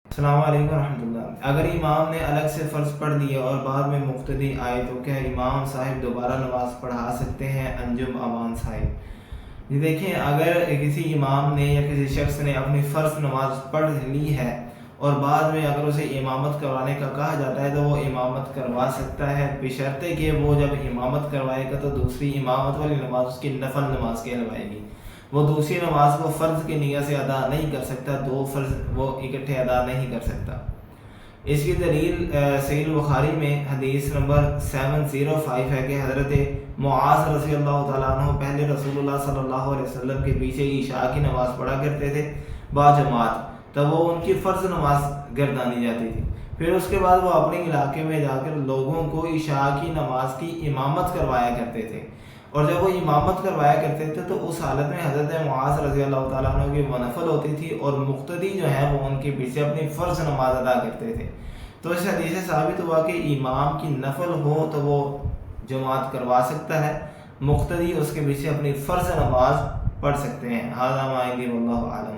السلام علیکم ورحمۃ اللہ۔ اگر امام نے الگ سے فرض پڑھ دیے اور بعد میں مقتدی آئے تو کیا امام صاحب دوبارہ نماز پڑھا سکتے ہیں؟ انجم امان صاحب جی دیکھیں، اگر کسی امام نے یا کسی شخص نے اپنی فرض نماز پڑھ لی ہے اور بعد میں اگر اسے امامت کروانے کا کہا جاتا ہے تو وہ امامت کروا سکتا ہے، بشرطے کہ وہ جب امامت کروائے گا تو دوسری امامت والی نماز اس کی نفل نماز کہلوائے گی۔ وہ دوسری نماز کو فرض کی نیت سے ادا نہیں کر سکتا، دو فرض وہ اکٹھے ادا نہیں کر سکتا۔ اس کی دلیل صحیح البخاری میں حدیث نمبر 705 ہے کہ حضرت معاذ رضی اللہ تعالیٰ عنہ پہلے رسول اللہ صلی اللہ علیہ وسلم کے پیچھے عشاء کی نماز پڑھا کرتے تھے با جماعت، تب وہ ان کی فرض نماز گردانی جاتی تھی، پھر اس کے بعد وہ اپنے علاقے میں جا کر لوگوں کو عشاء کی نماز کی امامت کروایا کرتے تھے، اور جب وہ امامت کروایا کرتے تھے تو اس حالت میں حضرت معاذ رضی اللہ تعالیٰ عنہ کی نفل ہوتی تھی اور مقتدی جو ہے وہ ان کے پیچھے اپنی فرض نماز ادا کرتے تھے۔ تو اس حدیث سے ثابت ہوا کہ امام کی نفل ہو تو وہ جماعت کروا سکتا ہے، مقتدی اس کے پیچھے اپنی فرض نماز پڑھ سکتے ہیں۔ ھذا ما عندی واللہ اعلم۔